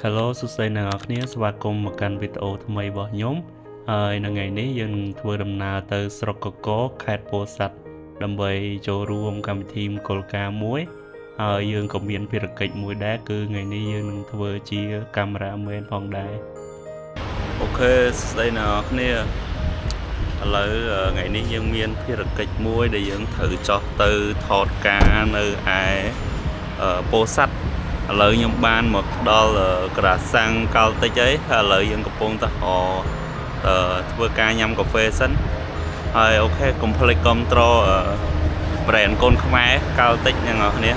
Hello សួស្តីអ្នកនរគ្នាស្វាគមន៍មកកាន់វីដេអូថ្មីរបស់ខ្ញុំហើយនៅថ្ងៃនេះយើងនឹងធ្វើដំណើរទៅស្រុកកកខេត្តពោធិ៍សាត់ដើម្បីចូលរួមកម្មវិធីមង្គលការមួយហើយយើងក៏មានភារកិច្ចមួយដែរគឺថ្ងៃនេះយើងនឹងធ្វើជាកាមេរ៉ាមែនផងដែរអូខេសួស្តីអ្នកនរគ្នាឥឡូវថ្ងៃនេះយើងមានភារកិច្ចមួយដែលយើងត្រូវចុះទៅថតការនៅឯពោធិ៍សាត់ឥឡូវខ្ញុំបានមកដល់ក្រាសាំងកោលតិចអីឥឡូវយើងកំពុងតែធ្វើការញ៉ាំកាហ្វេសិនហើយអូខេកុំភ្លេចគាំទ្រbrand កូនខ្មែរកោលតិចអ្នកនរគ្នា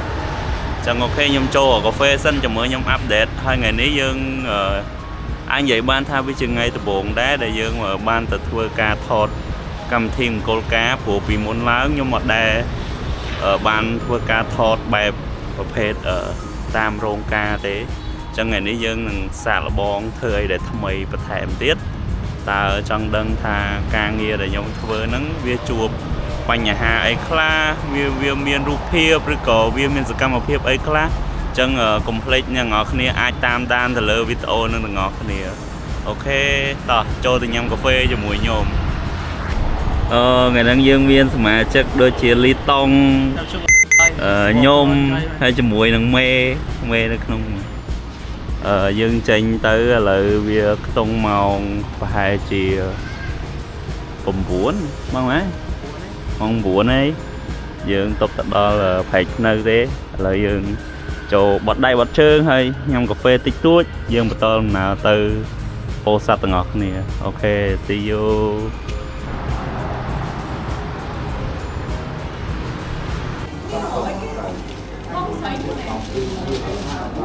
ចឹងអូខេខ្ញុំចូលកាហ្វេសិនជាមួយខ្ញុំអាប់ដេតហើយថ្ងៃនេះយើងអាចនិយាយបានថាវាជាថ្ងៃដំបូងដែរដែលយើងបានទៅធ្វើការថតកម្មវិធីមង្គលការព្រោះពីមុនឡើងខ្ញុំអត់ដែរបានធ្វើការថតបែបប្រភេទតាមរោងការទេអញ្ចឹងថ្ងៃនេះយើងនឹងសាកល្បងធ្វើអីដែលថ្មីបន្ថែមទៀតតើចង់ដឹងថាការងារដែលខ្ញុំធ្វើហ្នឹងវាជួបបញ្ហាអីខ្លះវាមានរូបភាពឬក៏វាមានសកម្មភាពអីខ្លះអញ្ចឹងកុំភ្លេចអ្នកនរគ្នាអាចតាមដានទៅលើវីដេអូនឹងអ្នកនរគ្នាអូខេតោះចូលទៅញ៉ាំកាហ្វេជាមួយខ្ញុំថ្ងៃហ្នឹងយើងមានសមាជិកដូចជាលីតុងខ្ញុំហើយជាមួយនឹងមេនៅក្នុងយើងចេញទៅឥឡូវវាខ្ទង់ម៉ោងប្រហែលជា9ម៉ោងហ៎ម៉ោង9ហើយយើងតបទៅដល់ផែកនៅទេឥឡូវយើងចូលបត់ដៃបត់ជើងហើយញ៉ាំកាហ្វេតិចតួចយើងបន្តដំណើរទៅពោធិ៍សាត់ទាំងអស់គ្នាអូខេ see you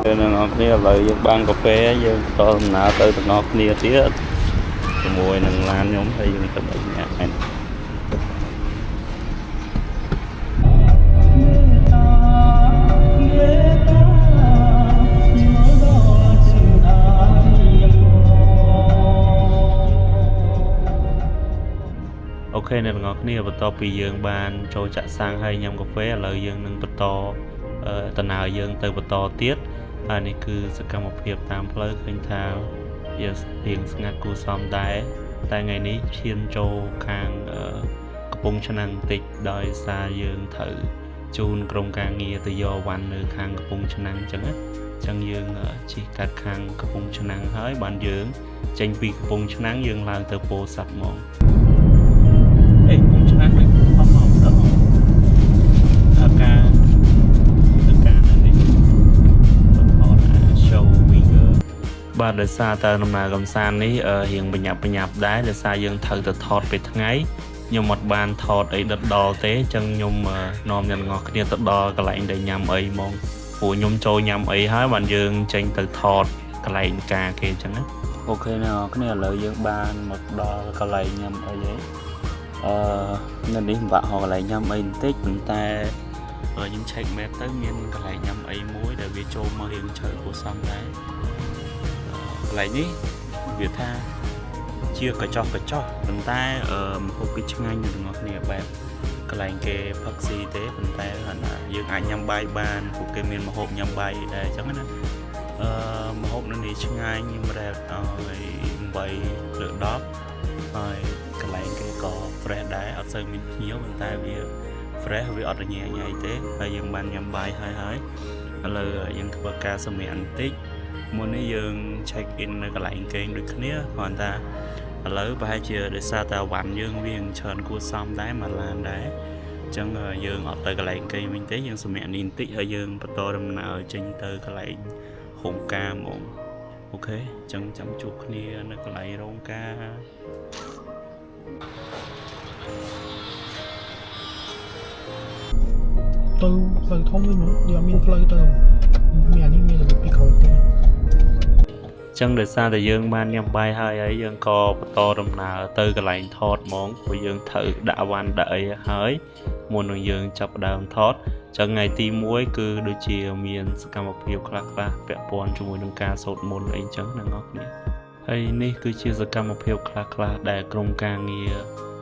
អ្នកនរគ្នាឥឡូវយើងបានកាហ្វេយើងបន្តដំណើរទៅទាំងអស់គ្នាទៀតជាមួយនឹងឡានខ្ញុំហើយយើងទៅដល់ញ៉ាំអូខេអ្នកនរគ្នាបន្ទាប់ពីយើងបានចូលចាក់សាំងហើយញ៉ាំកាហ្វេឥឡូវយើងនឹងបន្តដំណើរយើងទៅបន្តទៀតហើយនេះគឺសកម្មភាពតាមផ្លូវឃើញថាវារៀងស្ងាត់គួរសមដែរតែថ្ងៃនេះឈានចូលខាងកំពង់ឆ្នាំងបន្តិចដោយសារយើងត្រូវជូនក្រុមការងារទៅយកវ៉ាន់នៅខាងកំពង់ឆ្នាំងអញ្ចឹងណាអញ្ចឹងយើងជិះកាត់ខាងកំពង់ឆ្នាំងហើយបានយើងចេញពីកំពង់ឆ្នាំងយើងឡើងទៅពោធិ៍សាត់ហ្មងបាទដោយសារតែដំណើរកំសាន្តនេះរៀងបញ្ញាប់ដែរដោយសារយើងត្រូវទៅថតពេលថ្ងៃខ្ញុំអត់បានថតអីដិតដល់ទេអញ្ចឹងខ្ញុំនាំអ្នកទាំងអស់គ្នាទៅដល់កន្លែងដែលញ៉ាំអីហ្មងព្រោះខ្ញុំចូលញ៉ាំអីហើយបានយើងចេញទៅថតកន្លែងការគេអញ្ចឹងណាអូខេអ្នកទាំងអស់គ្នាឥឡូវយើងបានមកដល់កន្លែងញ៉ាំអីហើយនៅនេះមិនបាក់ហៅកន្លែងញ៉ាំអីបន្តិចប៉ុន្តែខ្ញុំ check map ទៅមានកន្លែងញ៉ាំអីមួយដែលវាចូលមករៀងជ្រៅគួរសមដែរកន្លែងនេះវាថាជាកញ្ចោះប៉ុន្តែម្ហូបវាឆ្ងាញ់អ្នកទាំងអស់គ្នាបែបកន្លែងគេផឹកស៊ីទេប៉ុន្តែយើងអាចញ៉ាំបាយបានពួកគេមានម្ហូបញ៉ាំបាយដែរអញ្ចឹងណាម្ហូបនៅនេះឆ្ងាញ់ខ្ញុំរ៉េតឲ្យ8លើ10ហើយកន្លែងគេក៏ fresh ដែរអត់សូវមានភ្ញៀវប៉ុន្តែវា fresh វាអត់រញ៉េញ៉ៃទេហើយយើងបានញ៉ាំបាយហើយឥឡូវយើងធ្វើការសម្រាកបន្តិចមុននេះយើង check in នៅកន្លែងគេងដូចគ្នាគ្រាន់តែឥឡូវប្រហែលជាដោយសារតែវ៉ាន់យើងវាច្រើនគួរសមដែរមកឡានដែរអញ្ចឹងយើងអត់ទៅកន្លែងគេងវិញទេយើងសម្រាកនេះបន្តិចហើយយើងបន្តដំណើរចេញទៅកន្លែងរោងការហ្មងអូខេអញ្ចឹងចាំជួបគ្នានៅកន្លែងរោងការទៅផ្លូវធំវិញយើងអត់មានផ្លូវទៅមានអានេះមានរបៀបពីក្រោយទេចឹងដោយសារតែយើងបានញ៉ាំបាយហើយយើងក៏បន្តដំណើរទៅកន្លែងថតហ្មងព្រោះយើងត្រូវដាក់វ៉ាន់ដាក់អីហើយមុននឹងយើងចាប់ផ្ដើមថតចឹងថ្ងៃទី1គឺដូចជាមានសកម្មភាពខ្លះពាក់ព័ន្ធជាមួយនឹងការសូត្រមន្តអីចឹងអ្នកនរគ្នាហើយនេះគឺជាសកម្មភាពខ្លះដែលក្រុមការងារ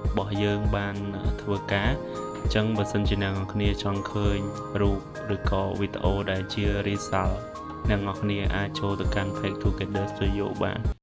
របស់យើងបានធ្វើការអញ្ចឹងបើសិនជាអ្នកនរគ្នាចង់ឃើញរូបឬក៏វីដេអូដែលជា result អ្នកនរគ្នាអាចចូលទៅកាន់ Page Together Studio បាន